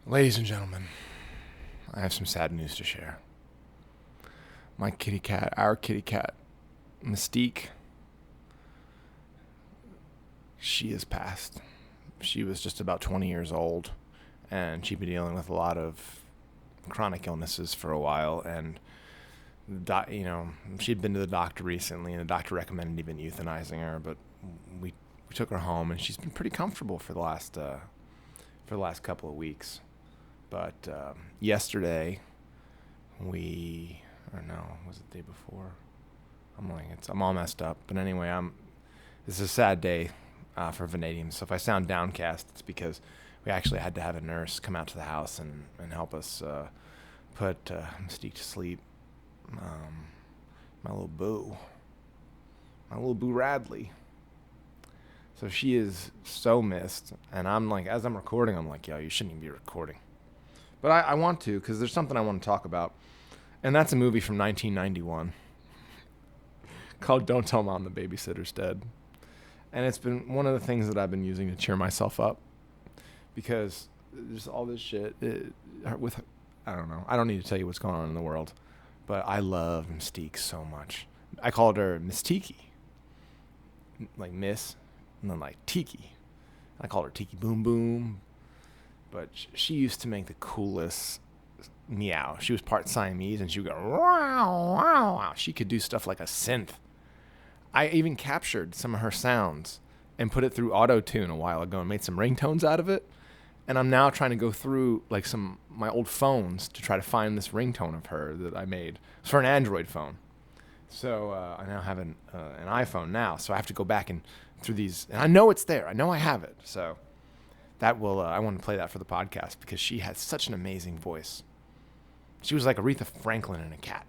Ladies and gentlemen, I have some sad news to share. My kitty cat, our kitty cat, Mystique, she has passed. She was just about 20 years old, and she'd been dealing with a lot of chronic illnesses for a while, and she'd been to the doctor recently, and the doctor recommended even euthanizing her, but we took her home, and she's been pretty comfortable for the last couple of weeks. But yesterday, was it the day before? I'm all messed up. But anyway, this is a sad day for Vanadium. So if I sound downcast, it's because we actually had to have a nurse come out to the house and help us put Mystique to sleep. My little boo Radley. So she is so missed, and I'm like, as I'm recording, I'm like, yo, you shouldn't even be recording. But I want to, because there's something I want to talk about, and that's a movie from 1991 called Don't Tell Mom the Babysitter's Dead. And it's been one of the things that I've been using to cheer myself up, because there's all this shit I don't know. I don't need to tell you what's going on in the world, but I love Mystique so much. I called her Mystique, like Miss, and then like Tiki. I called her Tiki Boom Boom. But she used to make the coolest meow. She was part Siamese, and she would go, wow, wow, wow. She could do stuff like a synth. I even captured some of her sounds and put it through auto-tune a while ago and made some ringtones out of it. And I'm now trying to go through like my old phones to try to find this ringtone of her that I made. It's for an Android phone. So I now have an iPhone now, so I have to go back and through these. And I know it's there. I know I have it. So that will, I want to play that for the podcast because she has such an amazing voice. She was like Aretha Franklin and a cat.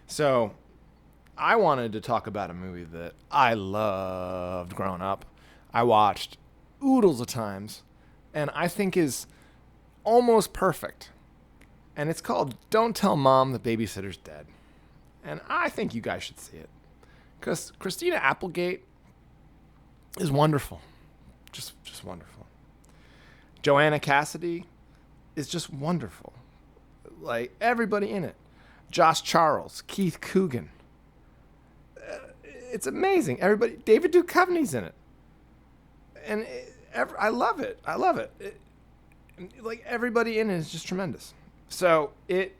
So I wanted to talk about a movie that I loved growing up. I watched oodles of times, and I think is almost perfect. And it's called Don't Tell Mom the Babysitter's Dead. And I think you guys should see it. Because Christina Applegate is wonderful. Just wonderful. Joanna Cassidy is just wonderful. Like, everybody in it. Josh Charles, Keith Coogan. It's amazing. Everybody. David Duchovny's in it. And I love it. I love it. Like, everybody in it is just tremendous. So, it's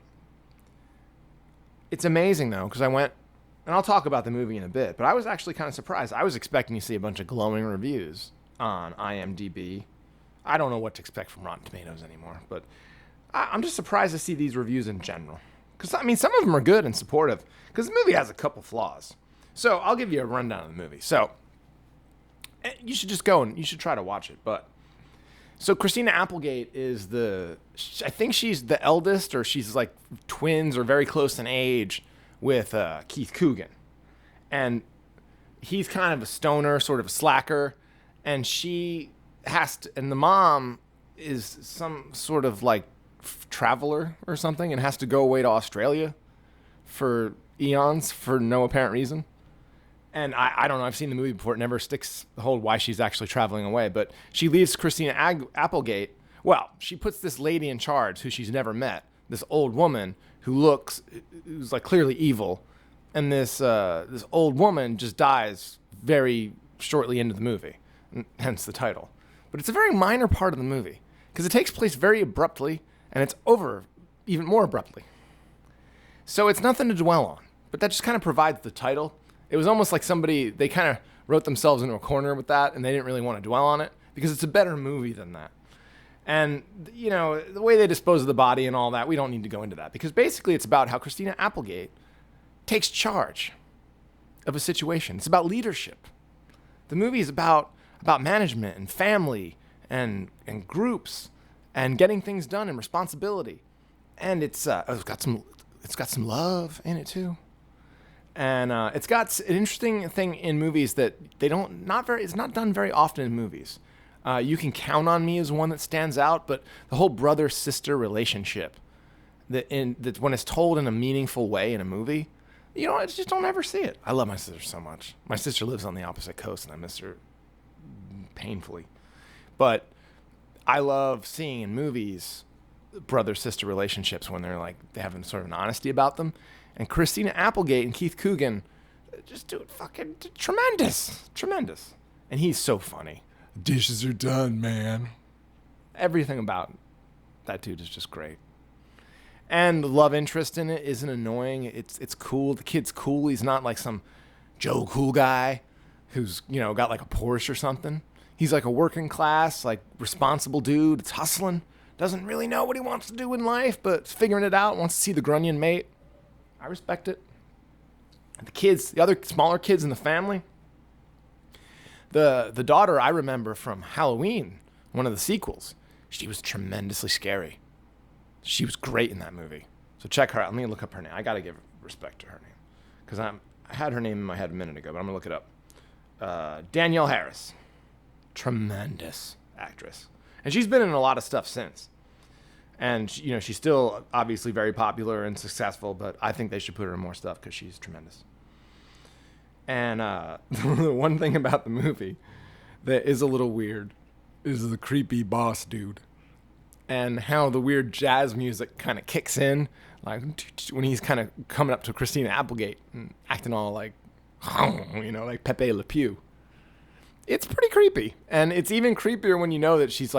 amazing, though, because I went, and I'll talk about the movie in a bit, but I was actually kind of surprised. I was expecting to see a bunch of glowing reviews on IMDb. I don't know what to expect from Rotten Tomatoes anymore, but I'm just surprised to see these reviews in general. Because, I mean, some of them are good and supportive, because the movie has a couple flaws. So I'll give you a rundown of the movie. So you should just go and you should try to watch it. But so Christina Applegate is I think she's the eldest, or she's like twins or very close in age with Keith Coogan. And he's kind of a stoner, sort of a slacker. And she and the mom is some sort of like traveler or something and has to go away to Australia for eons for no apparent reason. And I don't know, I've seen the movie before. It never sticks the whole why she's actually traveling away. But she leaves Christina Applegate. Well, she puts this lady in charge who she's never met, this old woman who's like clearly evil. And this old woman just dies very shortly into the movie. Hence the title. But it's a very minor part of the movie because it takes place very abruptly and it's over even more abruptly. So it's nothing to dwell on, but that just kind of provides the title. It was almost like they kind of wrote themselves into a corner with that and they didn't really want to dwell on it because it's a better movie than that. And, you know, the way they dispose of the body and all that, we don't need to go into that because basically it's about how Christina Applegate takes charge of a situation. It's about leadership. The movie is about management and family and groups and getting things done and responsibility. And it's got some love in it too. And it's got an interesting thing in movies that it's not done very often in movies. You Can Count on Me is one that stands out, but the whole brother-sister relationship that when it's told in a meaningful way in a movie, you know, I just don't ever see it. I love my sister so much. My sister lives on the opposite coast, and I miss her painfully. But I love seeing in movies brother-sister relationships when they're like, they have sort of an honesty about them. And Christina Applegate and Keith Coogan just do it fucking tremendous. Tremendous. And he's so funny. Dishes are done, man. Everything about that dude is just great. And the love interest in it isn't annoying. It's cool. The kid's cool. He's not like some Joe Cool guy who's, got like a Porsche or something. He's like a working class, like responsible dude. It's hustling. Doesn't really know what he wants to do in life, but figuring it out. Wants to see the grunion mate. I respect it. And the kids, the other smaller kids in the family. The daughter I remember from Halloween, one of the sequels. She was tremendously scary. She was great in that movie. So check her out. Let me look up her name. I got to give respect to her name. Because I had her name in my head a minute ago, but I'm going to look it up. Danielle Harris. Tremendous actress. And she's been in a lot of stuff since. And, she's still obviously very popular and successful, but I think they should put her in more stuff because she's tremendous. And the one thing about the movie that is a little weird is the creepy boss dude. And how the weird jazz music kind of kicks in, like when he's kind of coming up to Christina Applegate and acting all like, like Pepe Le Pew. It's pretty creepy. And it's even creepier when you know that she's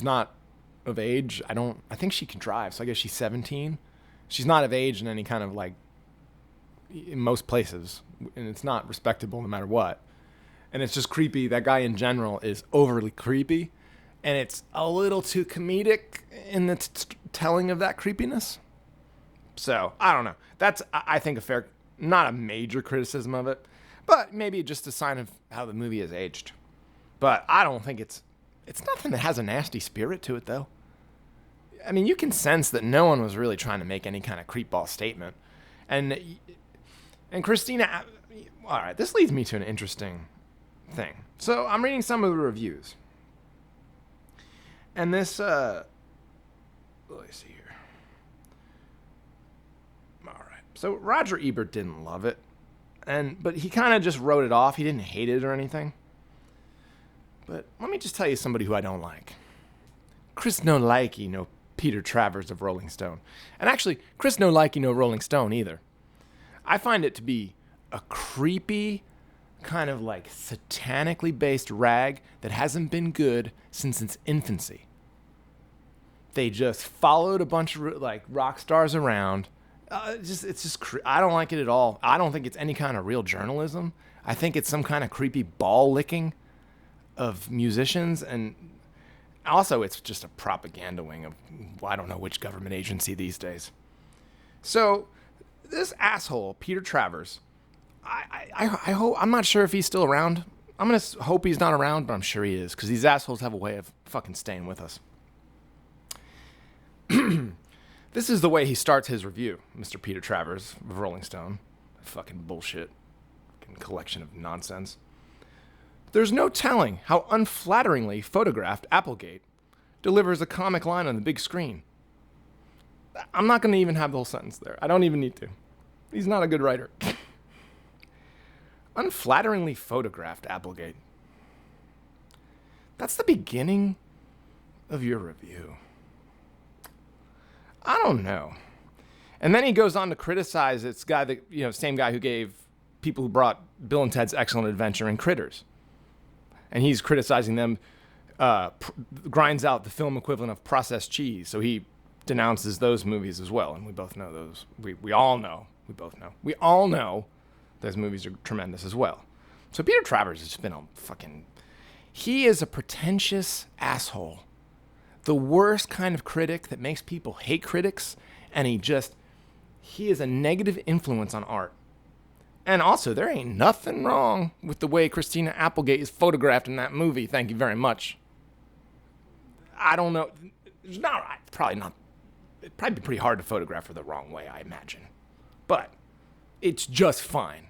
not of age. I think she can drive, so I guess she's 17. She's not of age in any kind of like, in most places, and it's not respectable no matter what. And it's just creepy. That guy in general is overly creepy, and it's a little too comedic in the telling of that creepiness. So, I don't know. That's, I think, a fair, not a major criticism of it, but maybe just a sign of how the movie has aged. But I don't think it's nothing that has a nasty spirit to it, though. I mean, you can sense that no one was really trying to make any kind of creepball statement. And Christina, all right, this leads me to an interesting thing. So I'm reading some of the reviews. And this, let me see here. All right. So Roger Ebert didn't love it. But he kind of just wrote it off. He didn't hate it or anything. But let me just tell you somebody who I don't like. Chris no likey no Peter Travers of RollingStone. And actually, Chris no likey no Rolling Stone either. I find it to be a creepy, kind of like satanically based rag that hasn't been good since its infancy. They just followed a bunch of like rock stars around. I don't like it at all. I don't think it's any kind of real journalism. I think it's some kind of creepy ball licking of musicians, and also it's just a propaganda wing of I don't know which government agency these days. So this asshole Peter Travers, I hope, I'm not sure if he's still around. I'm gonna hope he's not around, but I'm sure he is, because these assholes have a way of fucking staying with us. This is the way he starts his review, Mr. Peter Travers of RollingStone. Fucking bullshit. Fucking collection of nonsense. There's no telling how unflatteringly photographed Applegate delivers a comic line on the big screen. I'm not going to even have the whole sentence there. I don't even need to. He's not a good writer. Unflatteringly photographed Applegate. That's the beginning of your review. I don't know. And then he goes on to criticize this guy, same guy who gave people who brought Bill and Ted's Excellent Adventure and Critters. And he's criticizing them, grinds out the film equivalent of processed cheese. So he denounces those movies as well. And we both know those. We all know. We all know those movies are tremendous as well. So Peter Travers has been he is a pretentious asshole. The worst kind of critic that makes people hate critics. And he is a negative influence on art. And also, there ain't nothing wrong with the way Christina Applegate is photographed in that movie. Thank you very much. I don't know. It'd probably be pretty hard to photograph her the wrong way, I imagine. But it's just fine.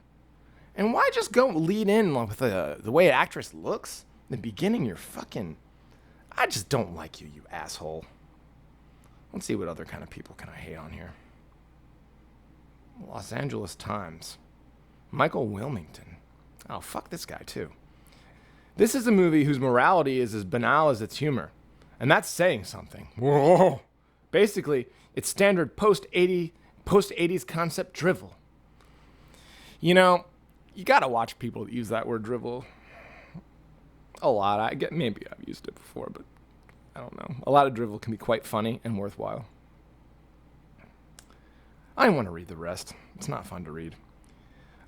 And why just go lead in with the way an actress looks? In the beginning, you're fucking... I just don't like you, you asshole. Let's see what other kind of people can I hate on here. Los Angeles Times. Michael Wilmington. Oh, fuck this guy, too. This is a movie whose morality is as banal as its humor. And that's saying something. Whoa. Basically, it's standard post-80s concept drivel. You know, you got to watch people that use that word drivel a lot. Maybe I've used it before, but I don't know. A lot of drivel can be quite funny and worthwhile. I don't want to read the rest. It's not fun to read.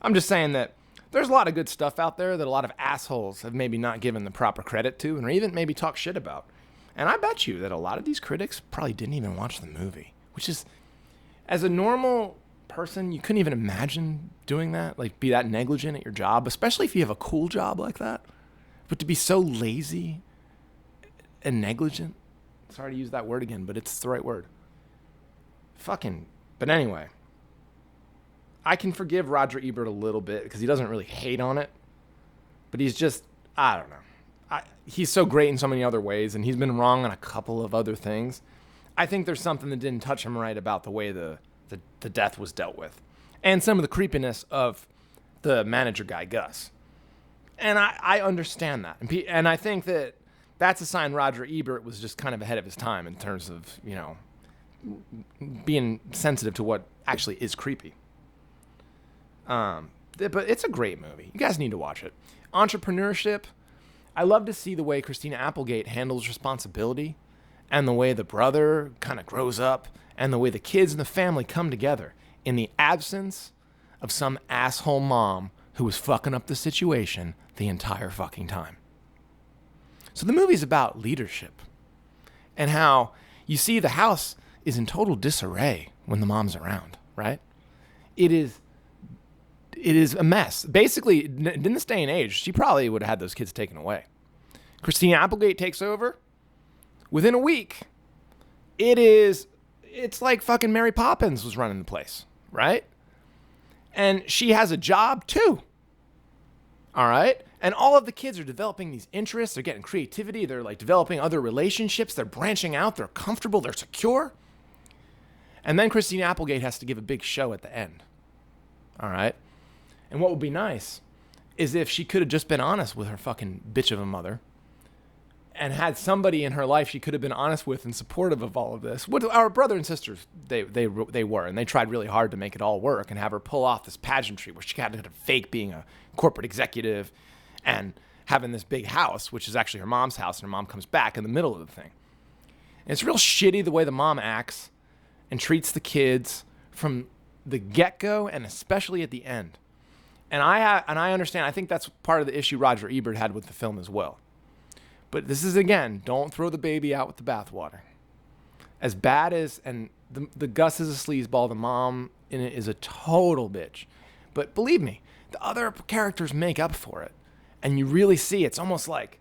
I'm just saying that there's a lot of good stuff out there that a lot of assholes have maybe not given the proper credit to, and even maybe talk shit about. And I bet you that a lot of these critics probably didn't even watch the movie, which is, as a normal person, you couldn't even imagine doing that, like be that negligent at your job, especially if you have a cool job like that. But to be so lazy and negligent, sorry to use that word again, but it's the right word. But anyway, I can forgive Roger Ebert a little bit because he doesn't really hate on it, but he's just, I don't know. He's so great in so many other ways, and he's been wrong on a couple of other things. I think there's something that didn't touch him right about the way the death was dealt with, and some of the creepiness of the manager guy, Gus. And I understand that. And I think that that's a sign Roger Ebert was just kind of ahead of his time in terms of, you know, being sensitive to what actually is creepy. But it's a great movie. You guys need to watch it. Entrepreneurship. I love to see the way Christina Applegate handles responsibility, and the way the brother kind of grows up, and the way the kids and the family come together in the absence of some asshole mom who was fucking up the situation the entire fucking time. So the movie's about leadership and how you see the house is in total disarray when the mom's around, right? It is a mess. Basically, in this day and age, she probably would have had those kids taken away. Christina Applegate takes over. Within a week, it's like fucking Mary Poppins was running the place, right? And she has a job too. All right? And all of the kids are developing these interests. They're getting creativity. They're like developing other relationships. They're branching out. They're comfortable. They're secure. And then Christina Applegate has to give a big show at the end. All right? And what would be nice is if she could have just been honest with her fucking bitch of a mother and had somebody in her life she could have been honest with and supportive of all of this. What our brother and sisters, they were, and they tried really hard to make it all work and have her pull off this pageantry where she had to fake being a corporate executive and having this big house, which is actually her mom's house, and her mom comes back in the middle of the thing. And it's real shitty the way the mom acts and treats the kids from the get-go and especially at the end. And I understand. I think that's part of the issue Roger Ebert had with the film as well. But this is, again, don't throw the baby out with the bathwater. As bad as, and the Gus is a sleazeball, the mom in it is a total bitch. But believe me, the other characters make up for it. And you really see, it's almost like,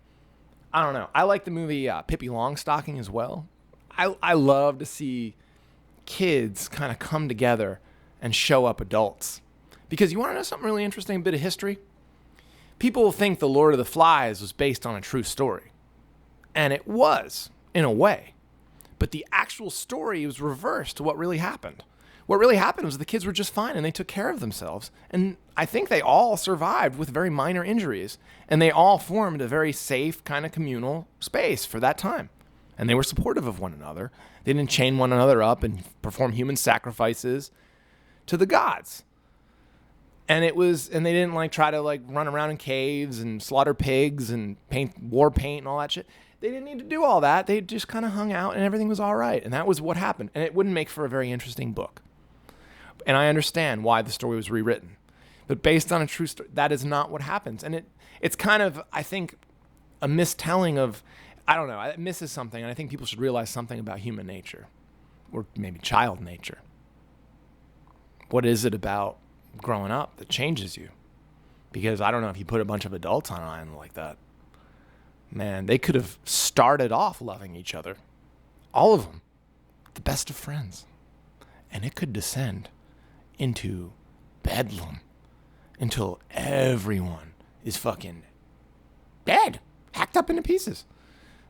I don't know. I like the movie Pippi Longstocking as well. I love to see kids kind of come together and show up adults. Because you want to know something really interesting, a bit of history? People think The Lord of the Flies was based on a true story. And it was, in a way. But the actual story was reversed to what really happened. What really happened was the kids were just fine and they took care of themselves. And I think they all survived with very minor injuries. And they all formed a very safe kind of communal space for that time. And they were supportive of one another. They didn't chain one another up and perform human sacrifices to the gods. And they didn't like try to like run around in caves and slaughter pigs and paint war paint and all that shit. They didn't need to do all that. They just kind of hung out and everything was all right. And that was what happened. And it wouldn't make for a very interesting book. And I understand why the story was rewritten. But based on a true story, that is not what happens. And it's kind of, I think, a mistelling of, I don't know, it misses something. And I think people should realize something about human nature. Or maybe child nature. What is it about growing up that changes you? Because I don't know, if you put a bunch of adults on an island like that, man, they could have started off loving each other. All of them. The best of friends. And it could descend into bedlam until everyone is fucking dead, hacked up into pieces.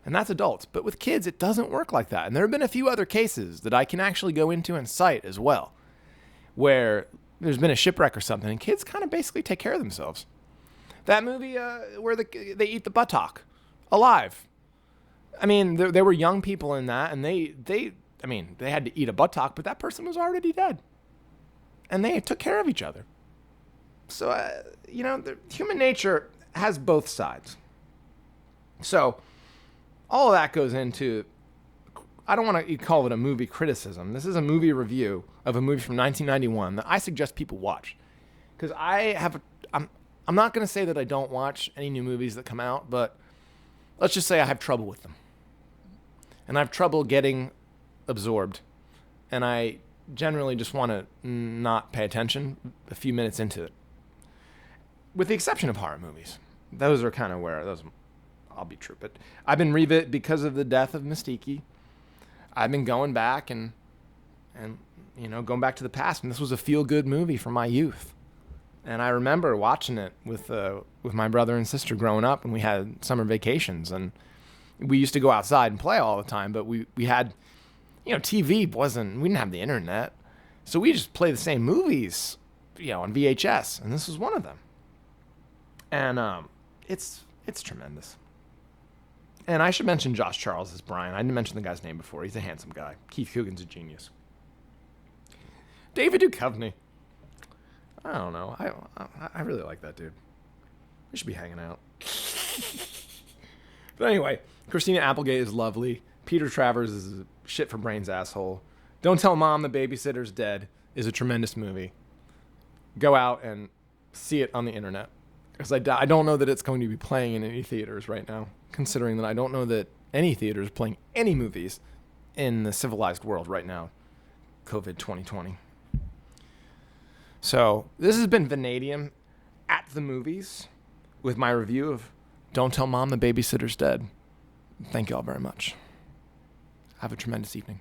And that's adults. But with kids, it doesn't work like that. And there have been a few other cases that I can actually go into and cite as well, where there's been a shipwreck or something, and kids kind of basically take care of themselves. That movie where they eat the buttock alive. I mean, there were young people in that, and they had to eat a buttock, but that person was already dead. And they took care of each other. So, human nature has both sides. So, all of that goes into, I don't want to call it a movie criticism. This is a movie review of a movie from 1991 that I suggest people watch. Because I'm not going to say that I don't watch any new movies that come out, but let's just say I have trouble with them. And I have trouble getting absorbed. And I generally just want to not pay attention a few minutes into it. With the exception of horror movies. Those are kind of where I'll be true. But I've been because of the death of Mystique. I've been going back and going back to the past. And this was a feel-good movie from my youth. And I remember watching it with my brother and sister growing up, and we had summer vacations, and we used to go outside and play all the time. But we had, TV we didn't have the internet, so we just play the same movies, on VHS, and this was one of them. And it's tremendous. And I should mention Josh Charles as Brian. I didn't mention the guy's name before. He's a handsome guy. Keith Coogan's a genius. David Duchovny. I don't know. I really like that dude. We should be hanging out. But anyway, Christina Applegate is lovely. Peter Travers is a shit for brains asshole. Don't Tell Mom the Babysitter's Dead is a tremendous movie. Go out and see it on the internet. Because I don't know that it's going to be playing in any theaters right now, considering that I don't know that any theater is playing any movies in the civilized world right now. COVID 2020. So this has been Vanadium at the movies with my review of Don't Tell Mom the Babysitter's Dead. Thank you all very much. Have a tremendous evening.